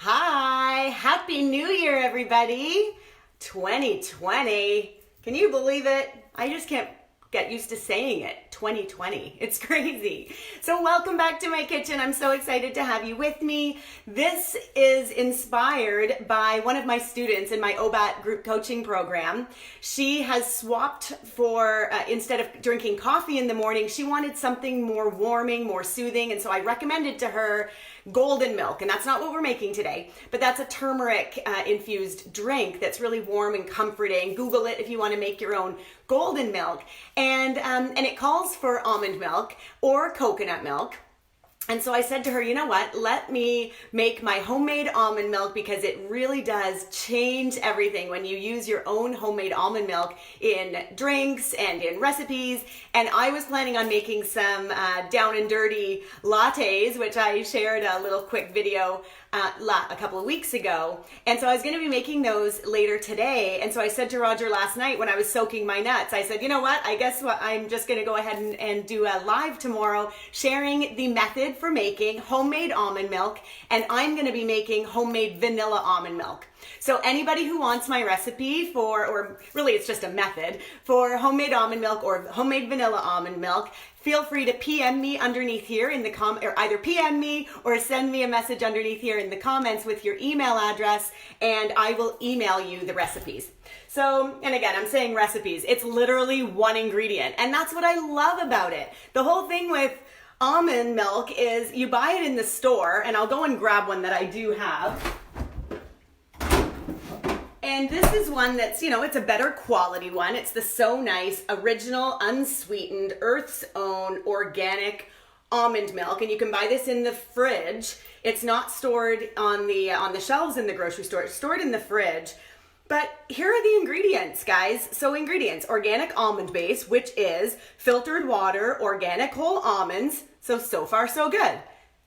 Hi, Happy New Year, everybody. 2020. Can you believe it? I just can't get used to saying it. 2020. It's crazy. So welcome back to my kitchen. I'm so excited to have you with me. This is inspired by one of my students in my OBAT group coaching program. She has swapped for, instead of drinking coffee in the morning, she wanted something more warming, more soothing. And so I recommended to her golden milk, and that's not what we're making today, but that's a turmeric infused drink that's really warm and comforting. Google it if you want to make your own golden milk, and it calls for almond milk or coconut milk. And so I said to her, you know what, let me make my homemade almond milk, because it really does change everything when you use your own homemade almond milk in drinks and in recipes. And I was planning on making some down and dirty lattes, which I shared a little quick video a couple of weeks ago. And so I was going to be making those later today. And so I said to Roger last night when I was soaking my nuts, I said, you know what, I guess I'm just going to go ahead and do a live tomorrow sharing the method for making homemade almond milk. And I'm going to be making homemade vanilla almond milk. So anybody who wants my recipe for, or really it's just a method for homemade almond milk or homemade vanilla almond milk, feel free to PM me underneath here in the or either PM me or send me a message underneath here in the comments with your email address, and I will email you the recipes. So, and again, I'm saying recipes, it's literally one ingredient, and that's what I love about it. The whole thing with almond milk is you buy it in the store, and I'll go and grab one that I do have. And this is one that's, you know, it's a better quality one. It's the So Nice Original Unsweetened Earth's Own Organic Almond Milk. And you can buy this in the fridge. It's not stored on the shelves in the grocery store. It's stored in the fridge. But here are the ingredients, guys. So ingredients: organic almond base, which is filtered water, organic whole almonds. So far so good,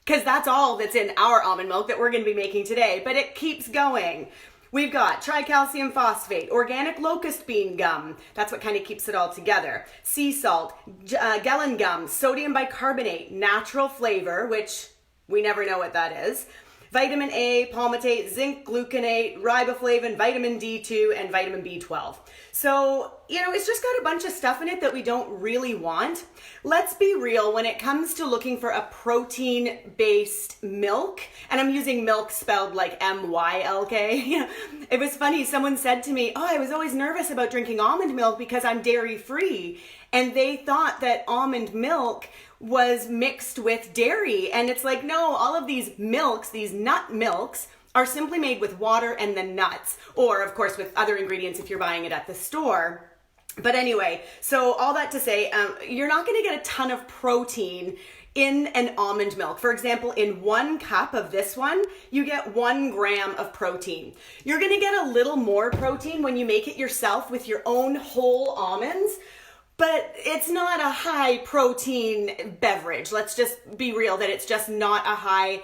because that's all that's in our almond milk that we're going to be making today. But it keeps going. We've got tricalcium phosphate, organic locust bean gum, that's what kind of keeps it all together, sea salt, gellan gum, sodium bicarbonate, natural flavor, which we never know what that is, vitamin A, palmitate, zinc gluconate, riboflavin, vitamin D2, and vitamin B12. So, you know, it's just got a bunch of stuff in it that we don't really want. Let's be real when it comes to looking for a protein-based milk, and I'm using milk spelled like M-Y-L-K. It was funny, someone said to me, oh, I was always nervous about drinking almond milk because I'm dairy-free, and they thought that almond milk was mixed with dairy. And it's like, no, all of these milks, these nut milks, are simply made with water and the nuts, or of course with other ingredients if you're buying it at the store. But anyway, so all that to say, you're not going to get a ton of protein in an almond milk. For example, in 1 cup of this one, you get 1 gram of protein. You're going to get a little more protein when you make it yourself with your own whole almonds. But it's not a high protein beverage. Let's just be real that it's just not a high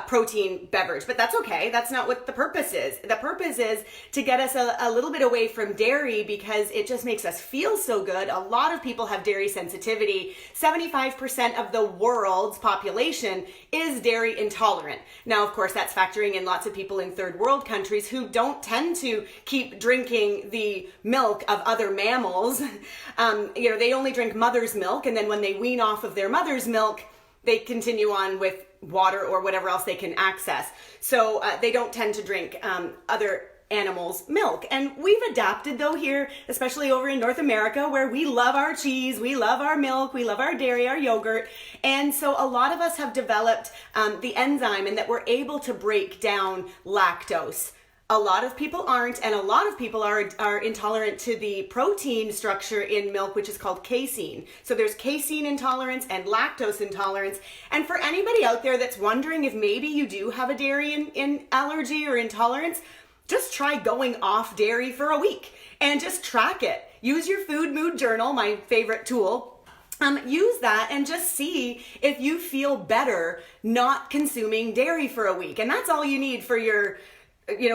protein beverage. But that's okay. That's not what the purpose is. The purpose is to get us a little bit away from dairy, because it just makes us feel so good. A lot of people have dairy sensitivity. 75% of the world's population is dairy intolerant. Now, of course, that's factoring in lots of people in third world countries who don't tend to keep drinking the milk of other mammals. You know, they only drink mother's milk, and then when they wean off of their mother's milk, they continue on with water or whatever else they can access. So they don't tend to drink other animals' milk. And we've adapted though here, especially over in North America, where we love our cheese, we love our milk, we love our dairy, our yogurt. And so a lot of us have developed the enzyme, and that we're able to break down lactose. A lot of people aren't, and a lot of people are intolerant to the protein structure in milk, which is called casein. So there's casein intolerance and lactose intolerance. And for anybody out there that's wondering if maybe you do have a dairy in allergy or intolerance, just try going off dairy for a week and just track it. Use your food mood journal, my favorite tool. Use that and just see if you feel better not consuming dairy for a week. And that's all you need for your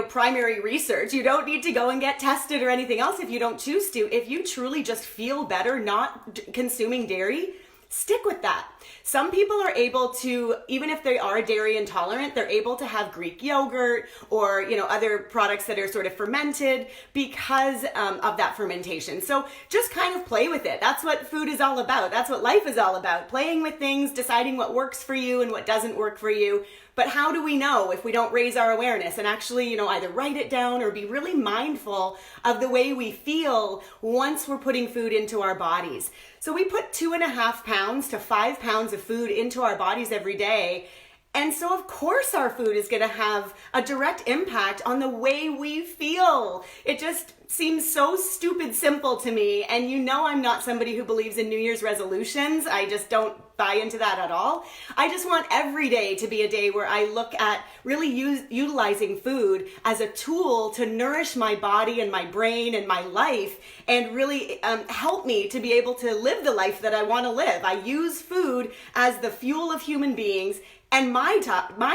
primary research. You don't need to go and get tested or anything else if you don't choose to. If you truly just feel better not consuming dairy, stick with that. Some people are able to, even if they are dairy intolerant, they're able to have Greek yogurt or, other products that are sort of fermented because of that fermentation. So just kind of play with it. That's what food is all about. That's what life is all about. Playing with things, deciding what works for you and what doesn't work for you. But how do we know if we don't raise our awareness and actually, either write it down or be really mindful of the way we feel once we're putting food into our bodies? So we put 2.5 pounds to 5 pounds of food into our bodies every day. And so of course our food is going to have a direct impact on the way we feel. It just seems so stupid simple to me. And I'm not somebody who believes in New Year's resolutions. I just don't buy into that at all. I just want every day to be a day where I look at really utilizing food as a tool to nourish my body and my brain and my life and really help me to be able to live the life that I want to live. I use food as the fuel of human beings. And my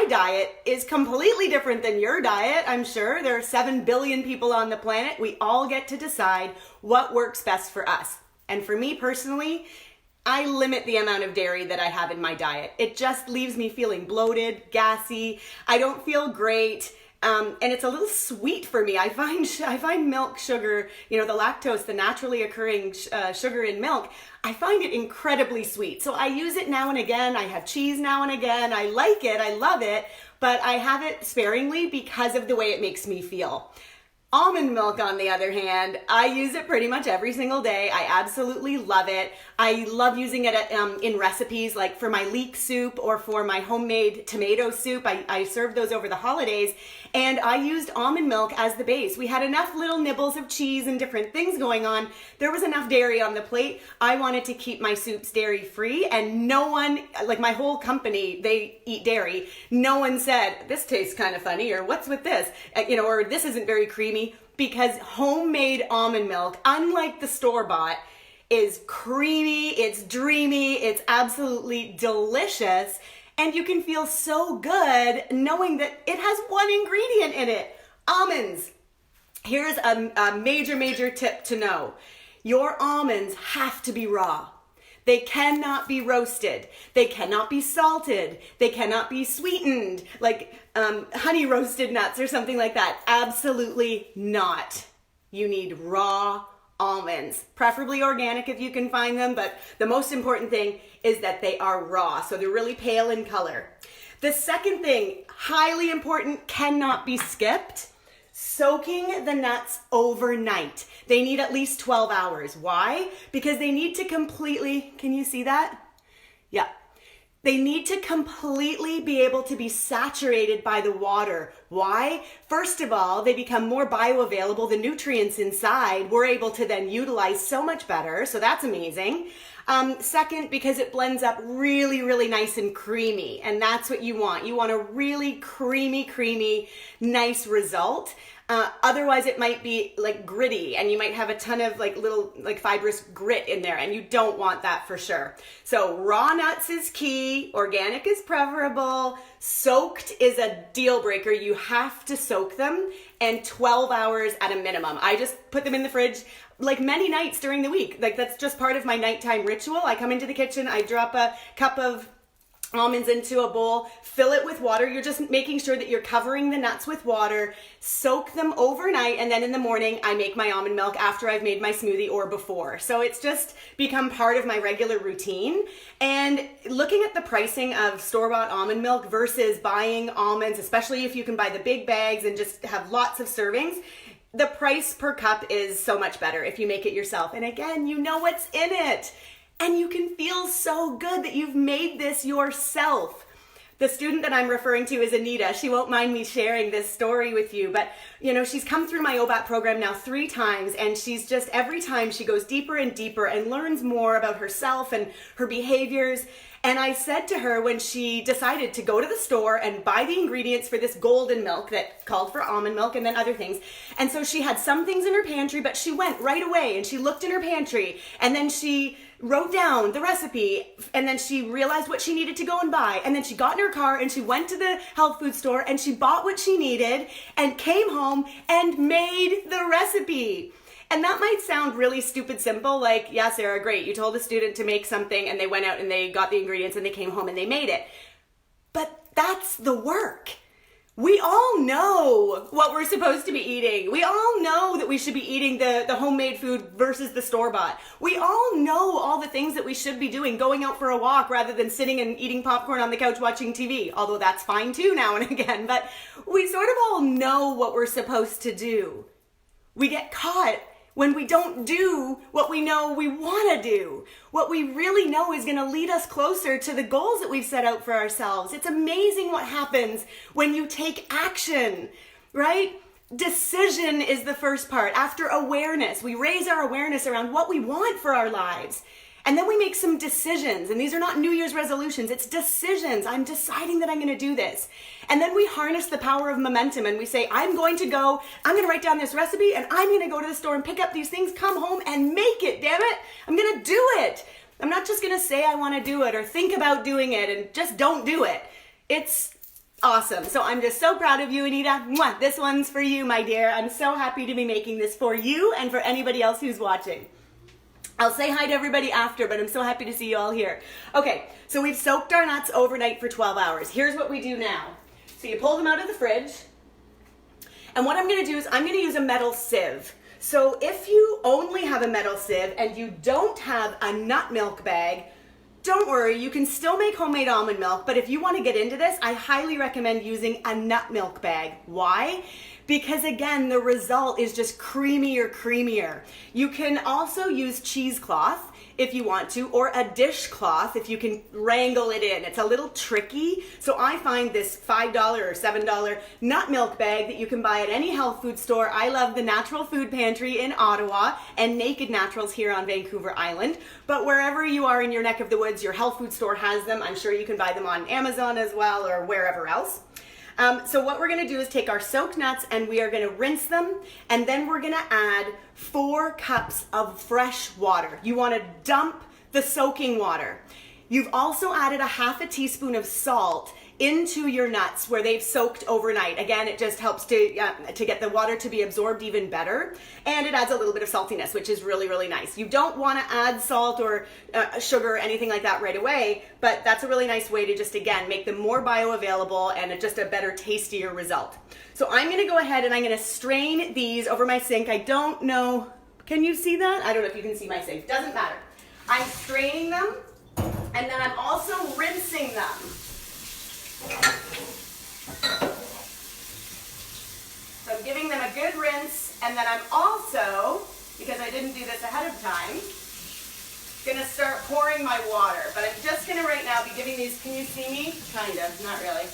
diet is completely different than your diet, I'm sure. There are 7 billion people on the planet. We all get to decide what works best for us. And for me personally, I limit the amount of dairy that I have in my diet. It just leaves me feeling bloated, gassy. I don't feel great. And it's a little sweet for me. I find milk sugar, the lactose, the naturally occurring sugar in milk, I find it incredibly sweet. So I use it now and again. I have cheese now and again. I like it. I love it. But I have it sparingly because of the way it makes me feel. Almond milk, on the other hand, I use it pretty much every single day. I absolutely love it. I love using it in recipes, like for my leek soup or for my homemade tomato soup. I served those over the holidays, and I used almond milk as the base. We had enough little nibbles of cheese and different things going on. There was enough dairy on the plate. I wanted to keep my soups dairy-free, and no one, like my whole company, they eat dairy. No one said, this tastes kind of funny, or what's with this? Or this isn't very creamy. Because homemade almond milk, unlike the store-bought, is creamy, it's dreamy, it's absolutely delicious, and you can feel so good knowing that it has one ingredient in it, almonds. Here's a major tip to know. Your almonds have to be raw. They cannot be roasted. They cannot be salted. They cannot be sweetened, like honey roasted nuts or something like that. Absolutely not. You need raw almonds, preferably organic if you can find them, but the most important thing is that they are raw, so they're really pale in color. The second thing, highly important, cannot be skipped. Soaking the nuts overnight. They need at least 12 hours. Why? Because they need to completely, can you see that? Yeah. They need to completely be able to be saturated by the water. Why? First of all, they become more bioavailable. The nutrients inside we're able to then utilize so much better. So that's amazing. Second, because it blends up really nice and creamy, and that's what you want. You want a really creamy, nice result. Otherwise it might be like gritty, and you might have a ton of little fibrous grit in there, and you don't want that for sure. So raw nuts is key, organic is preferable, soaked is a deal breaker. You have to soak them, and 12 hours at a minimum. I just put them in the fridge many nights during the week. That's just part of my nighttime ritual. I come into the kitchen, I drop a cup of almonds into a bowl, fill it with water. You're just making sure that you're covering the nuts with water, soak them overnight, and then in the morning I make my almond milk after I've made my smoothie or before. So it's just become part of my regular routine. And looking at the pricing of store-bought almond milk versus buying almonds, especially if you can buy the big bags and just have lots of servings, the price per cup is so much better if you make it yourself. And again, you know what's in it. And you can feel so good that you've made this yourself. The student that I'm referring to is Anita. She won't mind me sharing this story with you, but she's come through my OBAT program now 3 times, and she's just, every time she goes deeper and deeper and learns more about herself and her behaviors. And I said to her when she decided to go to the store and buy the ingredients for this golden milk that called for almond milk and then other things. And so she had some things in her pantry, but she went right away and she looked in her pantry, and then she wrote down the recipe, and then she realized what she needed to go and buy, and then she got in her car and she went to the health food store and she bought what she needed and came home and made the recipe. And that might sound really stupid simple, like, yeah, Sarah, great. You told a student to make something and they went out and they got the ingredients and they came home and they made it. But that's the work. We all know what we're supposed to be eating. We all know that we should be eating the homemade food versus the store-bought. We all know all the things that we should be doing, going out for a walk rather than sitting and eating popcorn on the couch watching TV, although that's fine too now and again. But we sort of all know what we're supposed to do. We get caught when we don't do what we know we want to do. What we really know is going to lead us closer to the goals that we've set out for ourselves. It's amazing what happens when you take action, right? Decision is the first part. After awareness, we raise our awareness around what we want for our lives. And then we make some decisions. And these are not New Year's resolutions. It's decisions. I'm deciding that I'm going to do this. And then we harness the power of momentum and we say, I'm going to write down this recipe and I'm going to go to the store and pick up these things, come home and make it, damn it. I'm going to do it. I'm not just going to say I want to do it or think about doing it and just don't do it. It's awesome. So I'm just so proud of you, Anita. Mwah. This one's for you, my dear. I'm so happy to be making this for you and for anybody else who's watching. I'll say hi to everybody after, but I'm so happy to see you all here. Okay, so we've soaked our nuts overnight for 12 hours. Here's what we do now. So you pull them out of the fridge, and what I'm gonna do is I'm gonna use a metal sieve. So if you only have a metal sieve and you don't have a nut milk bag, don't worry, you can still make homemade almond milk, but if you wanna get into this, I highly recommend using a nut milk bag. Why? Because again, the result is just creamier. You can also use cheesecloth if you want to, or a dishcloth if you can wrangle it in. It's a little tricky. So I find this $5 or $7 nut milk bag that you can buy at any health food store. I love the Natural Food Pantry in Ottawa and Naked Naturals here on Vancouver Island. But wherever you are in your neck of the woods, your health food store has them. I'm sure you can buy them on Amazon as well or wherever else. So what we're gonna do is take our soaked nuts and we are gonna rinse them, and then we're gonna add 4 cups of fresh water. You wanna dump the soaking water. You've also added a half a teaspoon of salt into your nuts where they've soaked overnight. Again, it just helps to get the water to be absorbed even better, and it adds a little bit of saltiness, which is really, really nice. You don't want to add salt or sugar or anything like that right away, but that's a really nice way to just, again, make them more bioavailable and just a better, tastier result. So I'm going to go ahead and I'm going to strain these over my sink. I don't know, can you see that? I don't know if you can see my sink. Doesn't matter. I'm straining them, and then I'm also rinsing them. So I'm giving them a good rinse, and then I'm also, because I didn't do this ahead of time, gonna start pouring my water. But I'm just gonna right now be giving these, can you see me? Kind of, not really.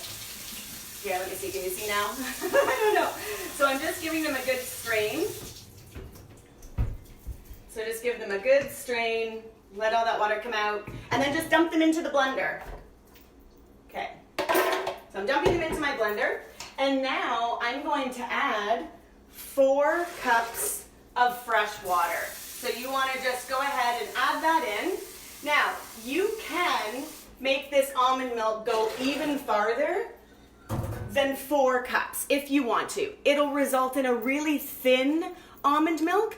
Yeah, let me see, can you see now? I don't know. So I'm just giving them a good strain. So just give them a good strain, let all that water come out, and then just dump them into the blender. Okay. So I'm dumping them into my blender, and now I'm going to add 4 cups of fresh water. So you want to just go ahead and add that in. Now, you can make this almond milk go even farther than 4 cups if you want to. It'll result in a really thin almond milk,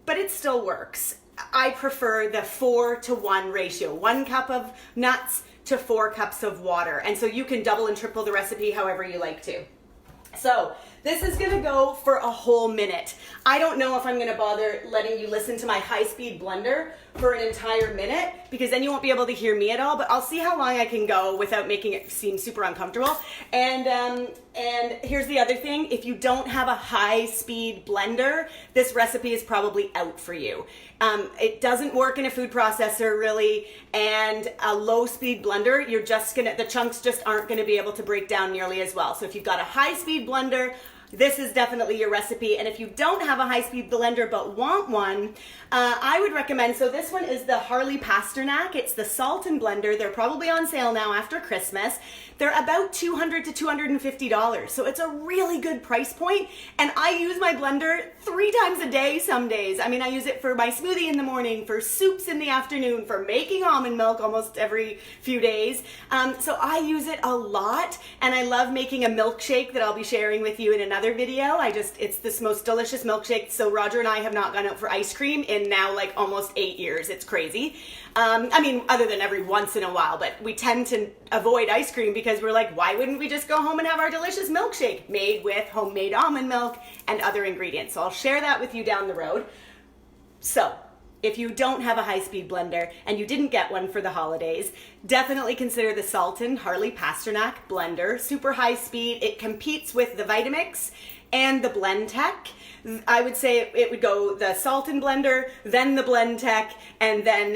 but it still works. I prefer the 4-to-1 ratio, 1 cup of nuts to 4 cups of water. And so you can double and triple the recipe however you like to. So this is gonna go for a whole minute. I don't know if I'm gonna bother letting you listen to my high-speed blender for an entire minute, because then you won't be able to hear me at all, but I'll see how long I can go without making it seem super uncomfortable. And here's the other thing, if you don't have a high-speed blender, this recipe is probably out for you. It doesn't work in a food processor really, and a low-speed blender, the chunks just aren't gonna be able to break down nearly as well. So if you've got a high-speed blender, this is definitely your recipe. And if you don't have a high-speed blender but want one, I would recommend, so this one is the Harley Pasternak. It's the salt and blender. They're probably on sale now after Christmas. they're about $200 to $250. So it's a really good price point. And I use my blender 3 times a day some days. I mean, I use it for my smoothie in the morning, for soups in the afternoon, for making almond milk almost every few days. So I use it a lot, and I love making a milkshake that I'll be sharing with you in another video. It's this most delicious milkshake. So Roger and I have not gone out for ice cream in now like almost 8 years. It's crazy. I mean, other than every once in a while, but we tend to avoid ice cream because we're like, why wouldn't we just go home and have our delicious milkshake made with homemade almond milk and other ingredients? So I'll share that with you down the road. So if you don't have a high-speed blender and you didn't get one for the holidays, definitely consider the Salton Harley Pasternak blender. Super high speed. It competes with the Vitamix and the Blendtec. I would say it would go the Salton blender, then the Blendtec, and then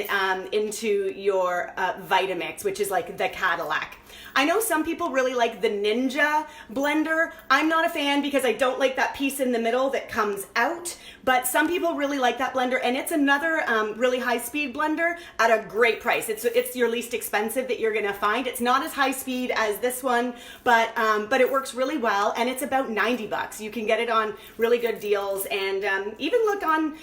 into your Vitamix, which is like the Cadillac. I know some people really like the Ninja blender. I'm not a fan because I don't like that piece in the middle that comes out, but some people really like that blender, and it's another really high-speed blender at a great price. It's your least expensive that you're gonna find. It's not as high speed as this one, but it works really well, and it's about $90. You can get it on really good deals, and even look on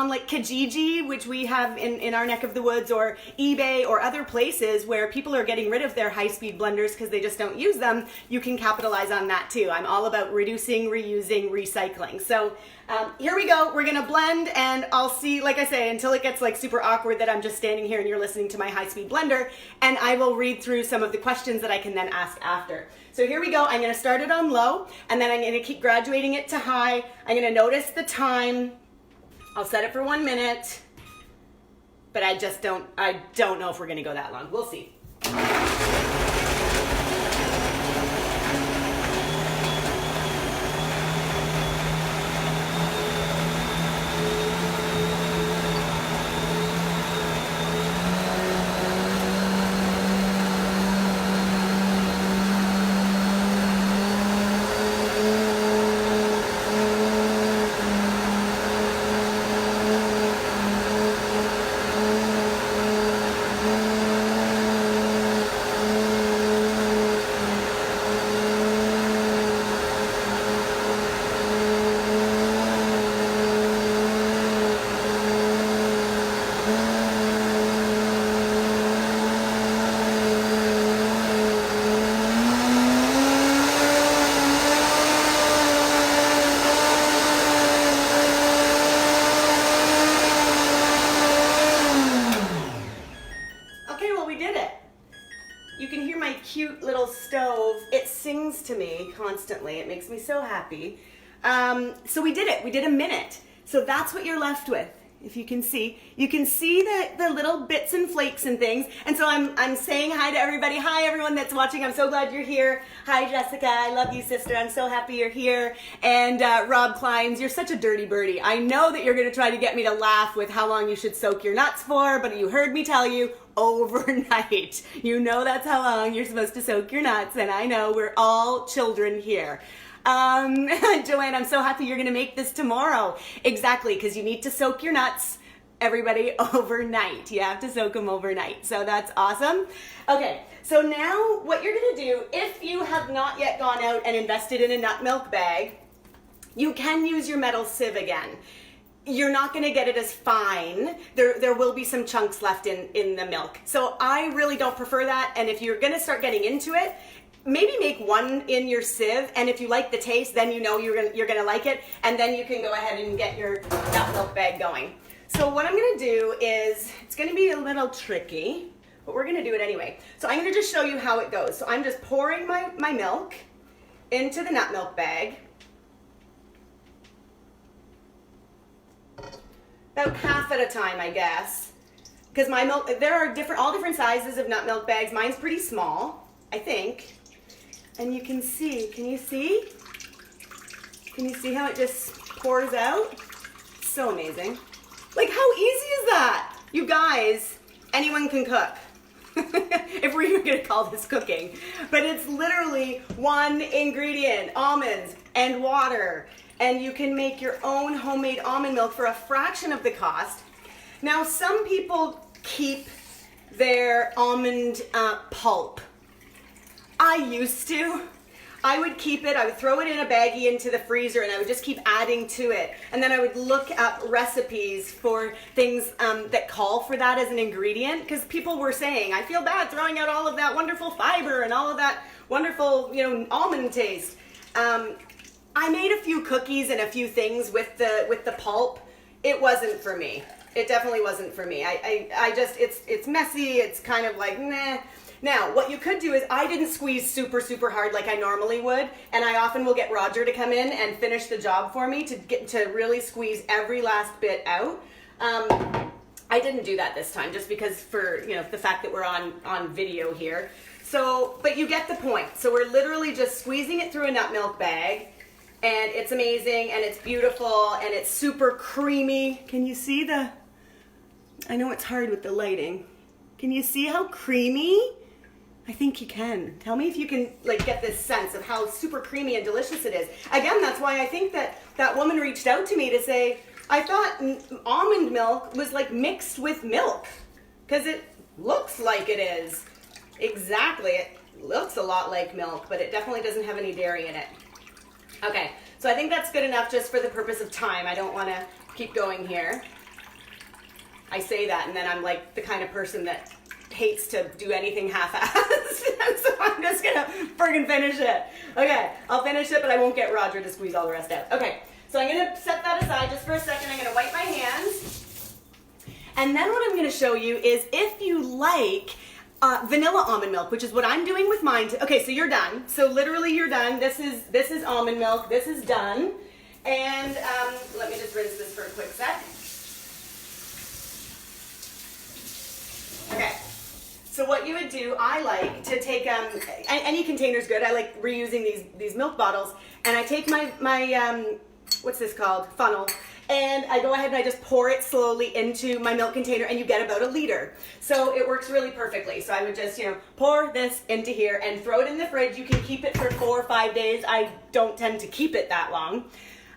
like Kijiji, which we have in our neck of the woods, or eBay or other places where people are getting rid of their high-speed blenders because they just don't use them. You can capitalize on that too. I'm all about reducing, reusing, recycling. So here we go. We're gonna blend, and I'll see, like I say, until it gets like super awkward that I'm just standing here and you're listening to my high-speed blender, and I will read through some of the questions that I can then ask after. So here we go. I'm gonna start it on low, and then I'm gonna keep graduating it to high. I'm gonna notice the time. I'll set it for 1 minute, but I don't know if we're gonna go that long. We'll see. Cute little stove. It sings to me constantly. It makes me so happy. So we did it. We did a minute. So that's what you're left with. If you can see the little bits and flakes and things. And so I'm saying hi to everybody. Hi everyone that's watching. I'm so glad you're here. Hi Jessica. I love you, sister. I'm so happy you're here. And Rob Kleins, you're such a dirty birdie. I know that you're going to try to get me to laugh with how long you should soak your nuts for, but you heard me tell you overnight. You know that's how long you're supposed to soak your nuts, and I know we're all children here. Joanne, I'm so happy you're gonna make this tomorrow. Exactly, because you need to soak your nuts, everybody, overnight. You have to soak them overnight. So that's awesome. Okay, so now what you're gonna do, if you have not yet gone out and invested in a nut milk bag, you can use your metal sieve again. You're not gonna get it as fine. There will be some chunks left in the milk. So I really don't prefer that, and if you're gonna start getting into it, maybe make one in your sieve, and if you like the taste, then you know you're gonna like it, and then you can go ahead and get your nut milk bag going. So what I'm gonna do is, it's gonna be a little tricky, but we're gonna do it anyway. So I'm gonna just show you how it goes. So I'm just pouring my milk into the nut milk bag. About half at a time, I guess, because my milk, there are all different sizes of nut milk bags. Mine's pretty small, I think, and you can see. Can you see? Can you see how it just pours out? It's so amazing. Like, how easy is that? You guys, anyone can cook. If we're even gonna call this cooking, but it's literally one ingredient: almonds and water. And you can make your own homemade almond milk for a fraction of the cost. Now, some people keep their almond pulp. I used to. I would keep it, I would throw it in a baggie into the freezer, and I would just keep adding to it. And then I would look up recipes for things that call for that as an ingredient, because people were saying, I feel bad throwing out all of that wonderful fiber and all of that wonderful, almond taste. I made a few cookies and a few things with the pulp. It wasn't for me. It definitely wasn't for me. I just, it's messy. It's kind of like, nah. Now, what you could do is, I didn't squeeze super, super hard like I normally would, and I often will get Roger to come in and finish the job for me to really squeeze every last bit out. I didn't do that this time, just because for, the fact that we're on video here. So, but you get the point. So we're literally just squeezing it through a nut milk bag, and it's amazing, and it's beautiful, and it's super creamy. Can you see I know it's hard with the lighting. Can you see how creamy? I think you can. Tell me if you can get this sense of how super creamy and delicious it is. Again, that's why I think that woman reached out to me to say, I thought almond milk was mixed with milk, because it looks like it is. Exactly, it looks a lot like milk, but it definitely doesn't have any dairy in it. Okay, so I think that's good enough just for the purpose of time. I don't want to keep going here. I say that, and then I'm the kind of person that hates to do anything half-assed, so I'm just gonna friggin' finish it. Okay, I'll finish it, but I won't get Roger to squeeze all the rest out. Okay, so I'm gonna set that aside just for a second. I'm gonna wipe my hands, and then what I'm gonna show you is if you like vanilla almond milk, which is what I'm doing with mine. Okay, so you're done. So literally you're done. This is almond milk. This is done, and let me just rinse this for a quick sec. Okay. So what you would do, I like to take, any container's good. I like reusing these milk bottles. And I take my what's this called? Funnel. And I go ahead and I just pour it slowly into my milk container, and you get about 1 liter. So it works really perfectly. So I would just, pour this into here and throw it in the fridge. You can keep it for 4 or 5 days. I don't tend to keep it that long.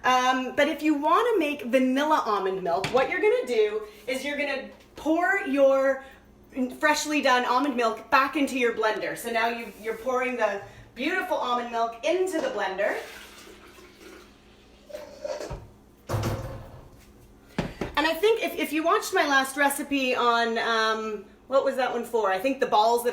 But if you want to make vanilla almond milk, what you're going to do is you're going to pour your freshly done almond milk back into your blender. So now you're pouring the beautiful almond milk into the blender. And I think if you watched my last recipe on, what was that one for? I think the balls that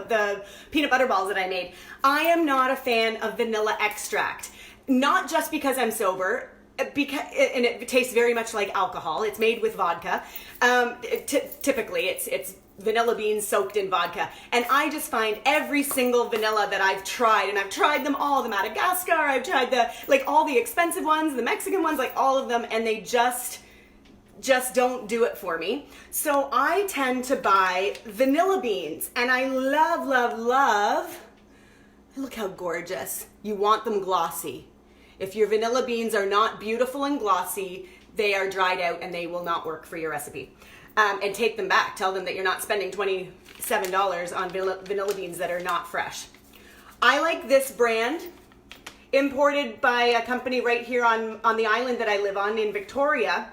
the peanut butter balls that I made. I am not a fan of vanilla extract. Not just because I'm sober, and it tastes very much like alcohol. It's made with vodka. Typically, it's vanilla beans soaked in vodka. And I just find every single vanilla that I've tried, and I've tried them all, the Madagascar, I've tried all the expensive ones, the Mexican ones, all of them, and they just don't do it for me. So I tend to buy vanilla beans, and I love, love, love, look how gorgeous. You want them glossy. If your vanilla beans are not beautiful and glossy, they are dried out and they will not work for your recipe. And take them back. Tell them that you're not spending $27 on vanilla beans that are not fresh. I like this brand, imported by a company right here on the island that I live on in Victoria.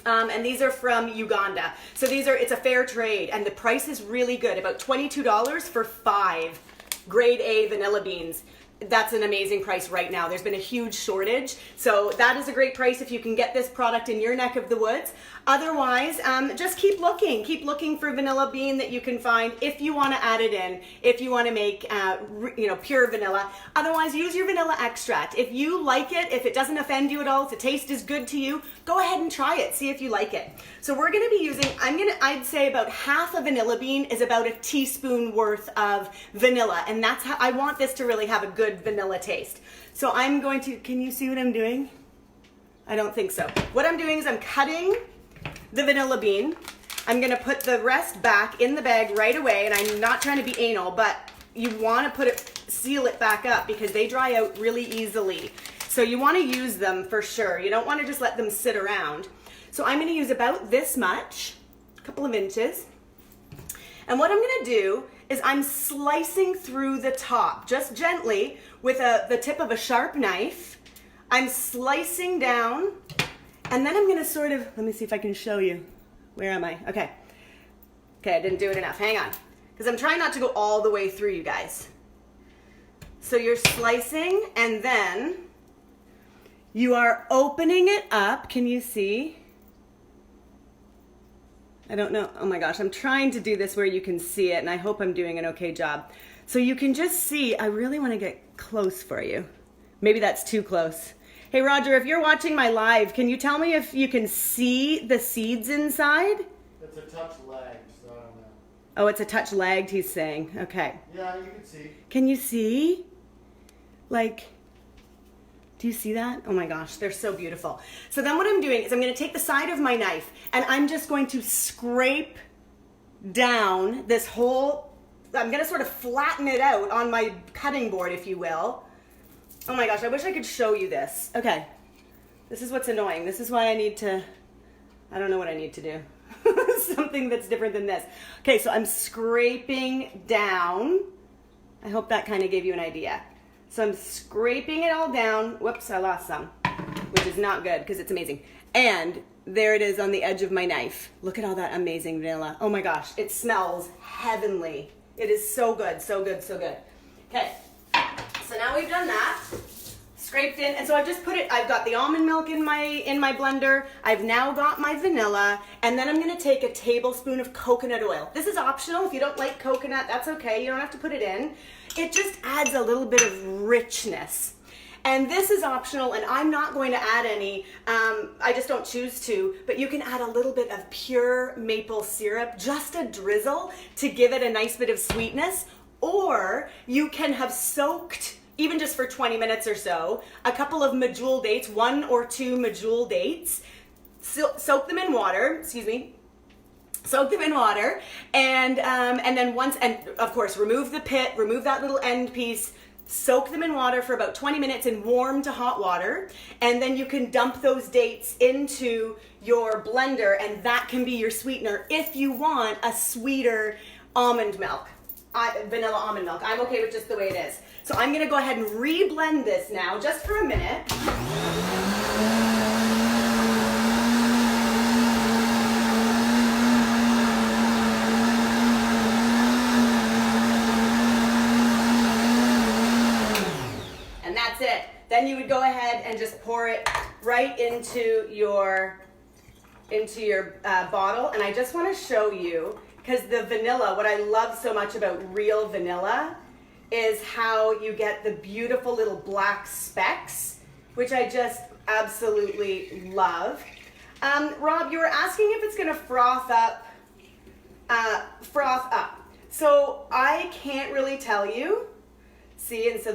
And these are from Uganda. So it's a fair trade, and the price is really good, about $22 for 5 grade A vanilla beans. That's an amazing price right now. There's been a huge shortage, so that is a great price if you can get this product in your neck of the woods. Otherwise, just keep looking for vanilla bean that you can find if you want to add it in, if you want to make pure vanilla. Otherwise, use your vanilla extract. If you like it, if it doesn't offend you at all, if the taste is good to you, go ahead and try it, see if you like it. So we're going to be using, I'd say about half a vanilla bean is about a teaspoon worth of vanilla, and that's how I want this to really have a good vanilla taste. So I'm going to, can you see what I'm doing? I don't think so. What I'm doing is I'm cutting the vanilla bean. I'm gonna put the rest back in the bag right away, and I'm not trying to be anal, but you wanna seal it back up because they dry out really easily. So you wanna use them for sure. You don't wanna just let them sit around. So I'm gonna use about this much, a couple of inches. And what I'm gonna do is I'm slicing through the top, just gently with the tip of a sharp knife. I'm slicing down, and then I'm gonna sort of, let me see if I can show you. Where am I? Okay, I didn't do it enough, hang on. Because I'm trying not to go all the way through, you guys. So you're slicing and then you are opening it up. Can you see? I don't know. Oh my gosh, I'm trying to do this where you can see it, and I hope I'm doing an okay job. So you can just see, I really want to get close for you. Maybe that's too close. Hey Roger, if you're watching my live, can you tell me if you can see the seeds inside? It's a touch lagged, so I don't know. Oh, it's a touch lagged, he's saying. Okay. Yeah, you can see. Can you see? Like, do you see that? Oh my gosh, they're so beautiful. So then what I'm doing is I'm going to take the side of my knife and I'm just going to scrape down this whole, I'm going to sort of flatten it out on my cutting board, if you will. Oh my gosh, I wish I could show you this. Okay, this is what's annoying. This is why I need to, I don't know what I need to do. Something that's different than this. Okay, so I'm scraping down. I hope that kind of gave you an idea. So I'm scraping it all down. Whoops, I lost some, which is not good because it's amazing. And there it is on the edge of my knife. Look at all that amazing vanilla. Oh my gosh, it smells heavenly. It is so good, so good, so good. Okay, so now we've done that. Scraped in, and so I've just put it, I've got the almond milk in my blender. I've now got my vanilla, and then I'm gonna take a tablespoon of coconut oil. This is optional. If you don't like coconut, that's okay. You don't have to put it in. It just adds a little bit of richness. And this is optional, and I'm not going to add any. I just don't choose to, but you can add a little bit of pure maple syrup, just a drizzle to give it a nice bit of sweetness, or you can have soaked, even just for 20 minutes or so, a couple of medjool dates, 1 or 2 medjool dates, soak them in water, soak them in water, and then once, and of course, remove the pit, remove that little end piece, soak them in water for about 20 minutes in warm to hot water, and then you can dump those dates into your blender, and that can be your sweetener if you want a sweeter almond milk. Vanilla almond milk. I'm okay with just the way it is. So I'm gonna go ahead and re-blend this now, just for a minute. And that's it. Then you would go ahead and just pour it right into your bottle. And I just wanna show you, because the vanilla, what I love so much about real vanilla is how you get the beautiful little black specks, which I just absolutely love. Rob, you were asking if it's gonna froth up. So I can't really tell you. See, and so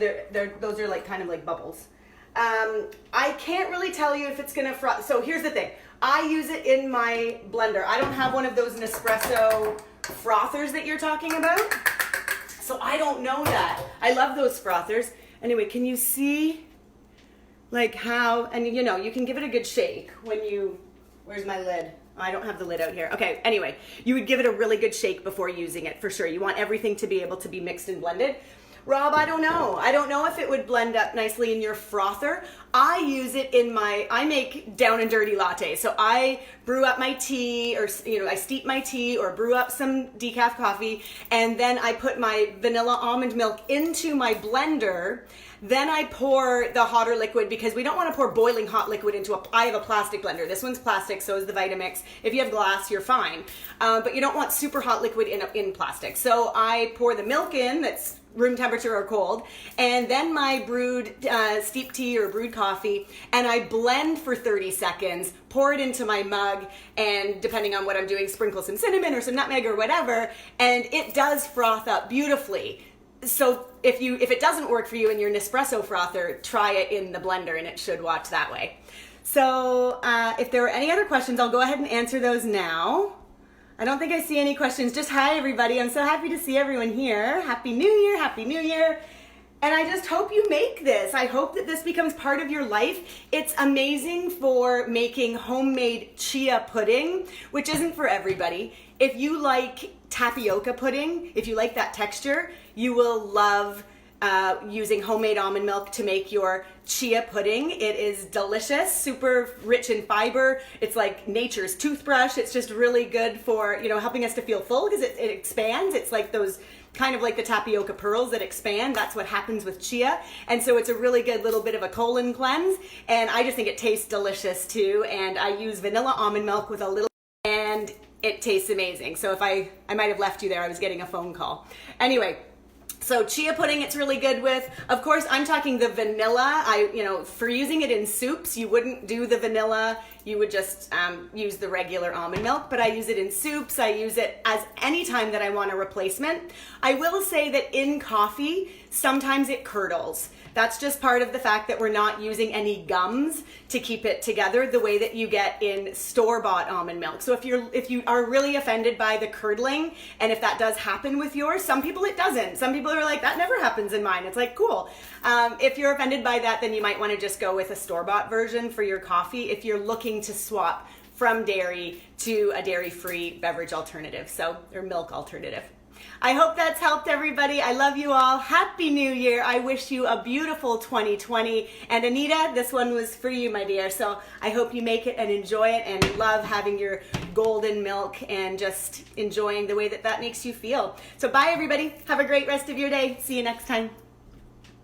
those are like kind of like bubbles. I can't really tell you if it's gonna froth. So here's the thing. I use it in my blender. I don't have one of those Nespresso frothers that you're talking about. So I don't know that. I love those frothers. Anyway, can you see like how, and you know, you can give it a good shake when you, where's my lid? Oh, I don't have the lid out here. Okay, anyway, you would give it a really good shake before using it for sure. You want everything to be able to be mixed and blended. Rob, I don't know. I don't know if it would blend up nicely in your frother. I use it in I make down and dirty lattes. So I brew up my tea, or I steep my tea or brew up some decaf coffee, and then I put my vanilla almond milk into my blender. Then I pour the hotter liquid, because we don't want to pour boiling hot liquid into I have a plastic blender. This one's plastic, so is the Vitamix. If you have glass, you're fine. But you don't want super hot liquid in plastic. So I pour the milk in, that's room temperature or cold, and then my brewed steep tea or brewed coffee, and I blend for 30 seconds, pour it into my mug, and depending on what I'm doing, sprinkle some cinnamon or some nutmeg or whatever, and it does froth up beautifully. So if it doesn't work for you in your Nespresso frother, try it in the blender and it should watch that way. So if there are any other questions, I'll go ahead and answer those now. I don't think I see any questions. Just hi everybody. I'm so happy to see everyone here. Happy New Year, Happy New Year. And I just hope you make this. I hope that this becomes part of your life. It's amazing for making homemade chia pudding, which isn't for everybody. If you like tapioca pudding, if you like that texture, you will love using homemade almond milk to make your chia pudding. It is delicious, super rich in fiber. It's like nature's toothbrush. It's just really good for, helping us to feel full because it expands. It's like those kind of like the tapioca pearls that expand. That's what happens with chia. And so it's a really good little bit of a colon cleanse. And I just think it tastes delicious too. And I use vanilla almond milk with a little, and it tastes amazing. So if I might have left you there, I was getting a phone call. Anyway, so chia pudding it's really good with. Of course, I'm talking the vanilla. For using it in soups, you wouldn't do the vanilla. You would just use the regular almond milk, but I use it in soups. I use it as any time that I want a replacement. I will say that in coffee, sometimes it curdles. That's just part of the fact that we're not using any gums to keep it together the way that you get in store-bought almond milk. So if you are really offended by the curdling, and if that does happen with yours, some people it doesn't. Some people are like, that never happens in mine. It's like, cool. If you're offended by that, then you might want to just go with a store-bought version for your coffee if you're looking to swap from dairy to a dairy-free beverage alternative, or milk alternative. I hope that's helped everybody. I love you all. Happy New Year. I wish you a beautiful 2020. And Anita, this one was for you, my dear. So I hope you make it and enjoy it and love having your golden milk and just enjoying the way that makes you feel. So bye everybody. Have a great rest of your day. See you next time.